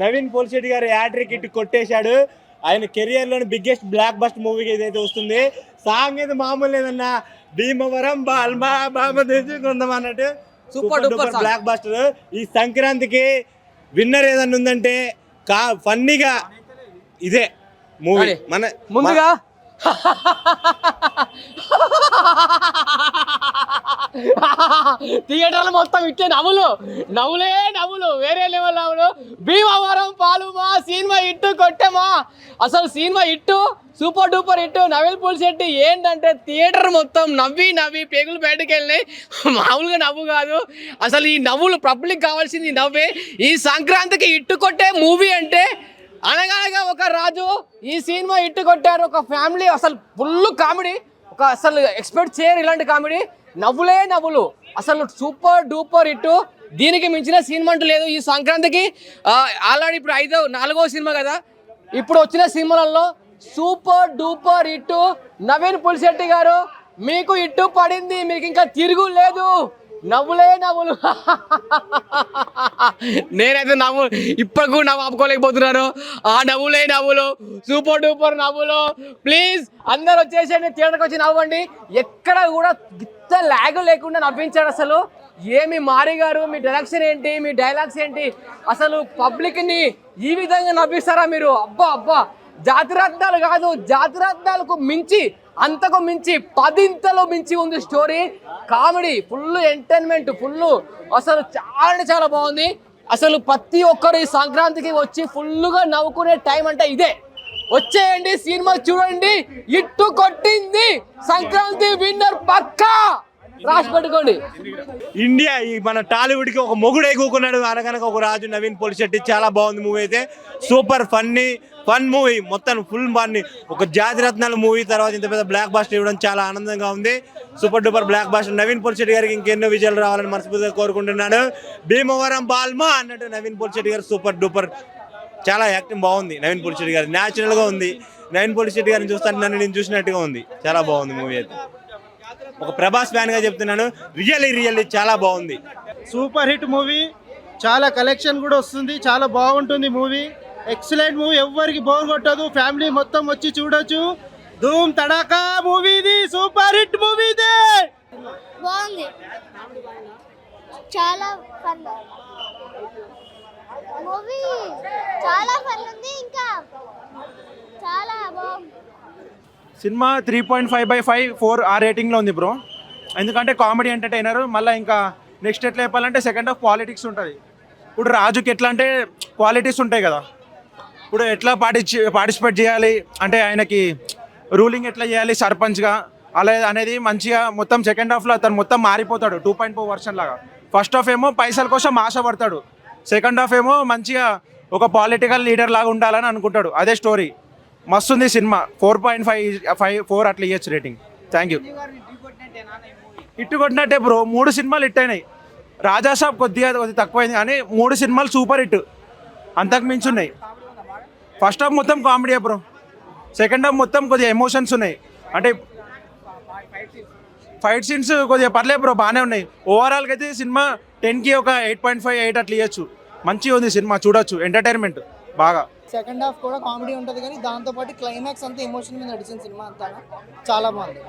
నవీన్ పోలిశెట్టి గారు హ్యాట్రిక్ ఇటు కొట్టేశాడు. ఆయన కెరియర్లోని బిగ్గెస్ట్ బ్లాక్ బస్టర్ మూవీకి ఏదైతే వస్తుంది. సాంగ్ అయితే మామూలు లేదన్నా, భీమవరం బాల్మా బామ తెచ్చుకుందాం అన్నట్టు సూపర్ డూపర్ బ్లాక్ బస్టర్. ఈ సంక్రాంతికి విన్నర్ ఏదన్నా ఉందంటే ఫన్నీగా ఇదే మూవీ. మన ముందుగా థియేటర్లు మొత్తం ఇట్టే నవ్వులు వేరే లెవెల్ నవ్వులు. భీమవరం పాలుమా సినిమా ఇట్టు కొట్టమా, అసలు సినిమా ఇట్టు సూపర్ డూపర్ ఇట్టు. నవీన్ పోలిశెట్టి ఏంటంటే థియేటర్ మొత్తం నవ్వి పేగులు బయటకు వెళ్ళినాయి. మామూలుగా నవ్వు కాదు అసలు, ఈ నవ్వులు పబ్లిక్ కావాల్సింది నవ్వే. ఈ సంక్రాంతికి ఇట్టు కొట్టే మూవీ అంటే అనగనగా ఒక రాజు ఈ సినిమా ఇట్టు కొట్టారు. ఒక ఫ్యామిలీ అసలు ఫుల్ కామెడీ, ఒక అసలు ఎక్స్పెక్ట్ చేయరు ఇలాంటి కామెడీ. నవ్వులు అసలు సూపర్ డూపర్ ఇట్టు. దీనికి మించిన సినిమా అంటూ లేదు ఈ సంక్రాంతికి. ఆల్రెడీ ఇప్పుడు 4వ సినిమా కదా, ఇప్పుడు వచ్చిన సినిమాలలో సూపర్ డూపర్ ఇట్టు. నవీన్ పోలిశెట్టి గారు మీకు ఇట్టు పడింది, మీకు ఇంకా తిరుగు లేదు. నవ్వులు నేనైతే ఇప్పటికూ నవ్వు ఆపుకోలేకపోతున్నాను. ఆ నవ్వులు సూపర్ డూపర్ నవ్వులు. ప్లీజ్ అందరు వచ్చేసండి, థియేటర్కి వచ్చి నవ్వండి. ఎక్కడ కూడా గిత్త లాగ్ లేకుండా నవ్వించాడు. అసలు ఏమి మారి గారు, మీ డైరెక్షన్ ఏంటి, మీ డైలాగ్స్ ఏంటి, అసలు పబ్లిక్ని ఈ విధంగా నవ్విస్తారా మీరు? అబ్బా జాతిరత్నాలు కాదు, జాతిరత్నాలకు మించి అంతకు మించి 10 మించి ఉంది story. Comedy full, entertainment full, అసలు చాలా బాగుంది. అసలు ప్రతి ఒక్కరు ఈ సంక్రాంతికి వచ్చి ఫుల్గా నవ్వుకునే టైం అంటే ఇదే. వచ్చేయండి, సినిమా చూడండి. ఇట్టు కొట్టింది సంక్రాంతి విన్నర్ పక్కా, రాసి పెట్టుకోండి. ఇండియా మన టాలీవుడ్ కి ఒక మొగుడు ఎగుకున్నాడు అనగనక ఒక రాజు నవీన్ పోలిశెట్టి. చాలా బాగుంది మూవీ అయితే, సూపర్ ఫన్ మూవీ, మొత్తం ఫుల్ ఫన్. ఒక జాతిరత్నాల మూవీ తర్వాత ఇంత పెద్ద బ్లాక్ బాస్టర్ ఇవ్వడం చాలా ఆనందంగా ఉంది. Super duper blockbuster. Naveen Polishetty గారికి ఇంకెన్నో విజయాలు రావాలని మనస్ఫూర్తిగా కోరుకుంటున్నాను. భీమవరం బాల్మా అన్నట్టు నవీన్ పోలిశెట్టి గారు సూపర్ డూపర్. చాలా యాక్టింగ్ బాగుంది నవీన్ పోలిశెట్టి గారు, న్యాచురల్ గా ఉంది. నవీన్ పోలిశెట్టి గారిని చూస్తాను నన్ను నేను చూసినట్టుగా ఉంది. చాలా బాగుంది మూవీ అయితే. ఒక ప్రభాస్ ఫ్యాన్ గా చెప్తున్నాను, రియల్లీ చాలా బాగుంది. సూపర్ హిట్ మూవీ, చాలా కలెక్షన్ కూడా వస్తుంది, చాలా బాగుంటుంది మూవీ. ఎక్సలెంట్ మూవీ, ఎవ్వరికి బోర్ కొట్టదు, ఫ్యామిలీ మొత్తం వచ్చి చూడొచ్చు. ధూమ్ తడాకా మూవీ ఇది, సూపర్ హిట్ మూవీ ఇది. బాగుంది, చాలా ఫన్ మూవీ, చాలా ఫన్ ఉంది, ఇంకా చాలా బాగుంది. సినిమా 3.5/5 4 ఆ రేటింగ్లో ఉంది బ్రో. ఎందుకంటే కామెడీ ఎంటర్టైనర్. మళ్ళీ ఇంకా నెక్స్ట్ ఎట్లా చెప్పాలంటే సెకండ్ హాఫ్ పాలిటిక్స్ ఉంటుంది. ఇప్పుడు రాజుకి ఎట్లా అంటే క్వాలిటీస్ ఉంటాయి కదా, ఇప్పుడు ఎట్లా పార్టిసిపేట్ చేయాలి అంటే ఆయనకి రూలింగ్ ఎట్లా చేయాలి సర్పంచ్గా అలా అనేది మంచిగా మొత్తం సెకండ్ హాఫ్లో అతను మొత్తం మారిపోతాడు 2.4 వర్షన్ లాగా. ఫస్ట్ హాఫ్ ఏమో పైసల కోసం ఆశపడతాడు, సెకండ్ హాఫ్ ఏమో మంచిగా ఒక పొలిటికల్ లీడర్ లాగా ఉండాలని అనుకుంటాడు. అదే స్టోరీ. మస్తుంది సినిమా. 4.5 అట్లా ఇవ్వచ్చు రేటింగ్. Thank you. ఇట్టు కొట్టినట్టే బ్రో, 3 సినిమాలు హిట్ అయినాయి. రాజాసాబ్ కొద్దిగా తక్కువైంది కానీ 3 సినిమాలు సూపర్ హిట్, అంతకు మించి ఉన్నాయి. ఫస్ట్ హాఫ్ మొత్తం కామెడీ బ్రో, సెకండ్ హాఫ్ మొత్తం కొద్దిగా ఎమోషన్స్ ఉన్నాయి. అంటే ఫైట్ సీన్స్ కొద్దిగా పర్లేదు బ్రో, బాగానే ఉన్నాయి. ఓవరాల్గా అయితే సినిమా 10కి ఒక 8.5 8 అట్లా ఇవ్వచ్చు. మంచిగా ఉంది సినిమా, చూడొచ్చు, ఎంటర్టైన్మెంట్ బాగా. సెకండ్ హాఫ్ కూడా కామెడీ ఉంటుంది కానీ దాంతోపాటు క్లైమాక్స్ అంతా ఎమోషన్ మీద నడిచిన సినిమా అంతా చాలా బాగుంది.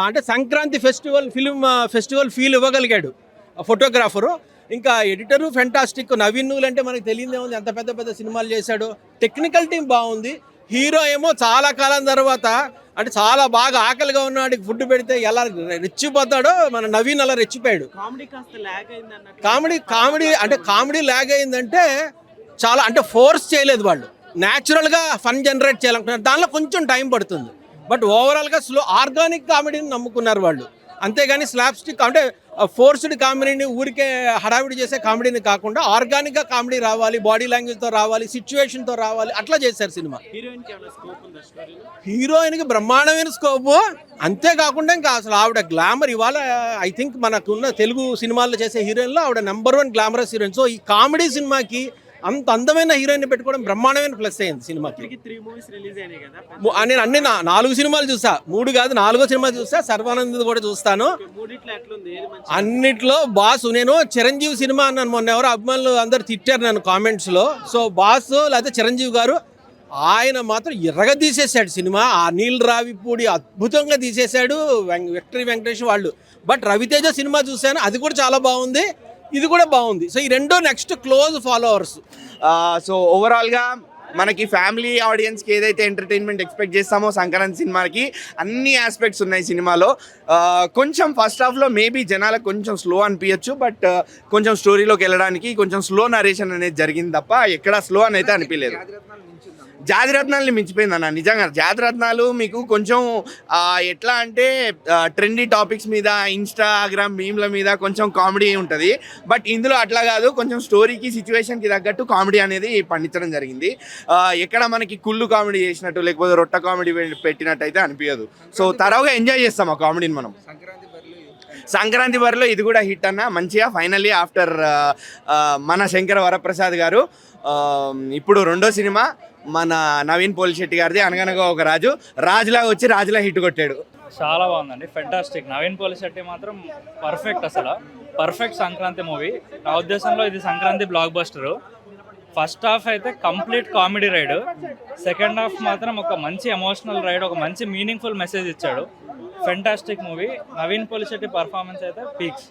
అంటే సంక్రాంతి ఫెస్టివల్ ఫీల్ ఇవ్వగలిగాడు ఫోటోగ్రాఫరు. ఇంకా ఎడిటరు ఫెంటాస్టిక్. నవీన్ నూల్ అంటే మనకు తెలియదే ఉంది, అంత పెద్ద సినిమాలు చేశాడు. టెక్నికల్ టీం బాగుంది. హీరో ఏమో చాలా కాలం తర్వాత అంటే చాలా బాగా ఆకలిగా ఉన్నాడు, ఫుడ్ పెడితే ఎలా రెచ్చిపోతాడో మన నవీన్ అలా రెచ్చిపోయాడు. కామెడీ ల్యాగ్ అయిందంటే చాలా, అంటే ఫోర్స్ చేయలేదు వాళ్ళు, న్యాచురల్గా ఫన్ జనరేట్ చేయాలనుకున్నారు. దానిలో కొంచెం టైం పడుతుంది. బట్ ఓవరాల్గా ఆర్గానిక్ కామెడీని నమ్ముకున్నారు వాళ్ళు. అంతేగాని స్లాప్స్టిక్ అంటే ఫోర్స్డ్ కామెడీని ఊరికే హడావిడి చేసే కామెడీని కాకుండా ఆర్గానిక్గా కామెడీ రావాలి, బాడీ లాంగ్వేజ్తో రావాలి, సిచ్యువేషన్తో రావాలి, అట్లా చేశారు సినిమా. హీరోయిన్కి బ్రహ్మాండమైన స్కోపు. అంతేకాకుండా ఇంకా అసలు ఆవిడ గ్లామర్ ఇవాళ ఐ థింక్ మనకున్న తెలుగు సినిమాల్లో చేసే హీరోయిన్లో ఆవిడ నెంబర్ 1 గ్లామరస్ హీరోయిన్. సో ఈ కామెడీ సినిమాకి అంత అందమైన హీరోయిన్ పెట్టుకోవడం బ్రహ్మాండమైన ప్లస్ అయింది సినిమాకి. 3 మూవీస్ రిలీజ్ అయినాయి కదా, నేను అన్ని 4 సినిమాలు చూసా, 3 కాదు 4 సినిమా చూసా, సర్వానంద్ కూడా చూస్తాను. మూడిట్లో ఎట్లుంది, ఏది మంచి? అన్నిట్లో బాస్. నేను చిరంజీవి సినిమా అన్నాను మొన్న, ఎవరో అభిమానులు అందరు తిట్టారు నన్ను కామెంట్స్లో. సో బాస్ లేకపోతే చిరంజీవి గారు, ఆయన మాత్రం ఎర్రగా తీసేశాడు సినిమా. ఆ నీల్ రావిపూడి అద్భుతంగా తీసేశాడు, విక్టరీ వెంకటేష్ వాళ్ళు. బట్ రవితేజ సినిమా చూశాను, అది కూడా చాలా బాగుంది, ఇది కూడా బాగుంది. సో ఈ రెండో నెక్స్ట్ క్లోజ్ ఫాలోవర్స్. సో ఓవరాల్గా మనకి ఫ్యామిలీ ఆడియన్స్కి ఏదైతే ఎంటర్టైన్మెంట్ ఎక్స్పెక్ట్ చేస్తామో సంక్రాంతి సినిమాకి అన్ని ఆస్పెక్ట్స్ ఉన్నాయి సినిమాలో. కొంచెం ఫస్ట్ హాఫ్లో మేబీ జనాలకు కొంచెం స్లో అనిపించచ్చు, బట్ కొంచెం స్టోరీలోకి వెళ్ళడానికి కొంచెం స్లో నరేషన్ అనేది జరిగింది తప్ప ఎక్కడ స్లో అని అయితే అనిపించలేదు. జాతిరత్నాలని మించిపోయింది అన్న, నిజంగా. జాతిరత్నాలు మీకు కొంచెం ఎట్లా అంటే ట్రెండీ టాపిక్స్ మీద, ఇన్స్టాగ్రామ్ మీమ్ల మీద కొంచెం కామెడీ ఉంటుంది. బట్ ఇందులో అట్లా కాదు, కొంచెం స్టోరీకి సిచ్యువేషన్కి తగ్గట్టు కామెడీ అనేది పండించడం జరిగింది. ఎక్కడ మనకి కుళ్ళు కామెడీ చేసినట్టు లేకపోతే రొట్ట కామెడీ పెట్టినట్టు అయితే అనిపించదు. సో తరవుగా ఎంజాయ్ చేస్తాం ఆ కామెడీని మనం. సంక్రాంతి బరిలో ఇది కూడా హిట్ అన్న, మంచిగా ఫైనల్లీ ఆఫ్టర్ మన శంకర వరప్రసాద్ గారు ఇప్పుడు రెండో సినిమా మన నవీన్ పోలిశెట్టి గారిది అనగనగా ఒక రాజు, రాజులాగా వచ్చి రాజులా హిట్ కొట్టాడు. చాలా బాగుందండి, ఫెంటాస్టిక్. నవీన్ పోలిశెట్టి మాత్రం పర్ఫెక్ట్, అసలు పర్ఫెక్ట్ సంక్రాంతి మూవీ. నా ఉద్దేశంలో ఇది Sankranti blockbuster. First half అయితే complete comedy ride, second half మాత్రం ఒక మంచి ఎమోషనల్ రైడ్, ఒక మంచి మీనింగ్ఫుల్ మెసేజ్ ఇచ్చాడు. Fantastic movie. Naveen Polishetty performance అయితే పీక్స్.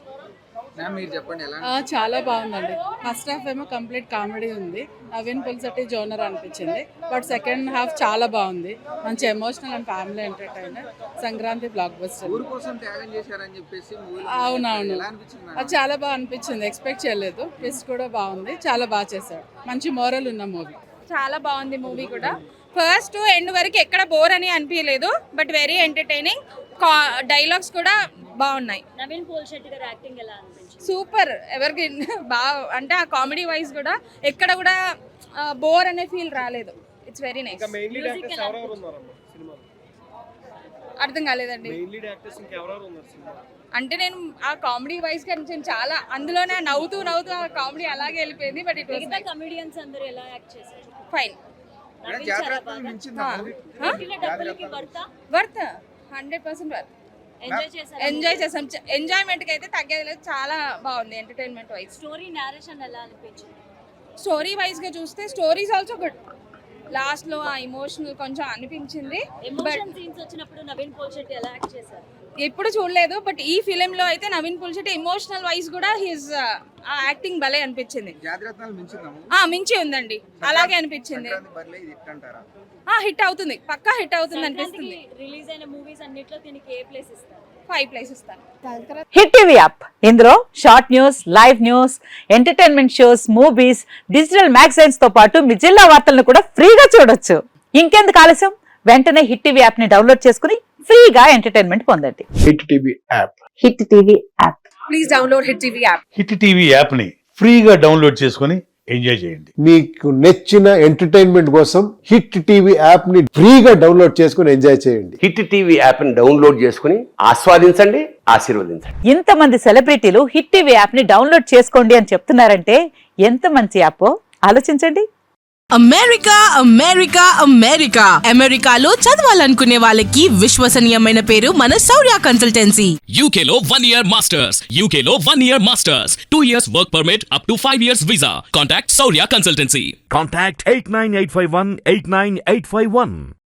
మీరు చెప్పండి ఎలా? చాలా బాగుందండి. ఫస్ట్ హాఫ్ ఏమో కంప్లీట్ కామెడీ ఉంది, నవీన్ పోలిశెట్టి జోనర్ అనిపించింది. బట్ సెకండ్ హాఫ్ చాలా బాగుంది, మంచి emotional and family entertainer, Sankranti blockbuster. ఊరు కోసం త్యాగం చేశారని చెప్పేసి అవునవును, అది చాలా బాగా అనిపించింది, ఎక్స్పెక్ట్ చేయలేదు. ట్విస్ట్ కూడా బాగుంది, చాలా బాగా చేశాడు, మంచి మోరల్ ఉన్న మూవీ. చాలా బాగుంది మూవీ కూడా. ఫస్ట్ ఎండ్ వరకు ఎక్కడ బోర్ అని అనిపించలేదు, బట్ వెరీ ఎంటర్టైనింగ్. డైలాగ్స్ కూడా బాగున్నాయి. నవీన్ పోలిశెట్టి గారి యాక్టింగ్ ఎలా అనిపించింది? సూపర్. ఎవరికి బాగా అంటే ఆ కామెడీ వైజ్ కూడా ఎక్కడ కూడా బోర్ అనే ఫీల్ రాలేదు. It's very nice. అర్థం కాలేదండి. అంటే నేను ఆ కామెడీ వైజ్ గా నేను చాలా అందులోనే నవ్వుతూ ఆ కామెడీ అలాగే వెళ్ళిపోయింది. బట్ ఇట్ వాస్ కమెడియన్స్ అందరూ ఎలా యాక్ట్ చేశారు? ఫైన్. Worth 100% worth. ఎంజాయ్ చేసాం. ఎంజాయ్మెంట్కి అయితే తగ్గేది లేదు, చాలా బాగుంది ఎంటర్టైన్మెంట్ వైజ్. స్టోరీ నేరేషన్ ఎలా అనిపించింది? స్టోరీ వైజ్గా చూస్తే స్టోరీస్ ఆల్సో గుడ్. లాస్ట్లో ఆ ఎమోషనల్ కొంచెం అనిపించింది. ఎమోషన్ సీన్స్ వచ్చినప్పుడు నవీన్ పోలిశెట్టి ఎలా యాక్ట్ చేశారు? ఎప్పుడు చూడలేదు, బట్ ఈ ఫిలింలో అయితే నవీన్ పోలిశెట్టి ఎమోషనల్ వైజ్ కూడా హిజ్ ఆ యాక్టింగ్ భలే అనిపించింది. మించి ఉందండి, అలాగే అనిపించింది. హిట్ అవుతుంది, పక్కా హిట్ అవుతుంది అనిపిస్తుంది. రిలీజ్ అయిన మూవీస్ అన్నిట్లో దీనికి ఏ ప్లేస్ ఇస్తారు? 5 ప్లేస్ ఇస్తాను. హిట్ టీవీ యాప్, ఇందులో short news, live news, entertainment shows, movies, digital magazines తో పాటు మీ జిల్లా వార్తలను కూడా ఫ్రీగా చూడొచ్చు. ఇంకెందుకు ఆలస్యం, వెంటనే హిట్ టీవీ యాప్ ని డౌన్లోడ్ చేసుకుని ఫ్రీగా ఎంటర్టైన్మెంట్ పొందండి. Hit TV app. Hit TV app. Please download hit TV app. Hit TV app ని ఫ్రీగా డౌన్లోడ్ చేసుకుని ఎంజాయ్ చేయండి. మీకు నచ్చిన ఎంటర్టైన్మెంట్ కోసం హిట్ టీవీ యాప్ ని ఫ్రీగా డౌన్లోడ్ చేసుకుని ఎంజాయ్ చేయండి. హిట్ టీవీ యాప్ ని డౌన్లోడ్ చేసుకుని ఆస్వాదించండి, ఆశీర్వదించండి. ఇంతమంది సెలబ్రిటీలు హిట్ టీవీ యాప్ ని డౌన్లోడ్ చేసుకోండి అని చెప్తున్నారంటే ఎంత మంచి యాప్ ఆలోచించండి. అమెరికా అమెరికా అమెరికా అమెరికాలో చదవాలనుకునే వాళ్ళకి విశ్వసనీయమైన పేరు మన శౌర్య కన్సల్టెన్సీ. యూకేలో 1 year మాస్టర్స్. యూకేలో 1 year masters. 2 years work permit up to 5 years visa. Contact Shaurya consultancy. Contact 89851 89851.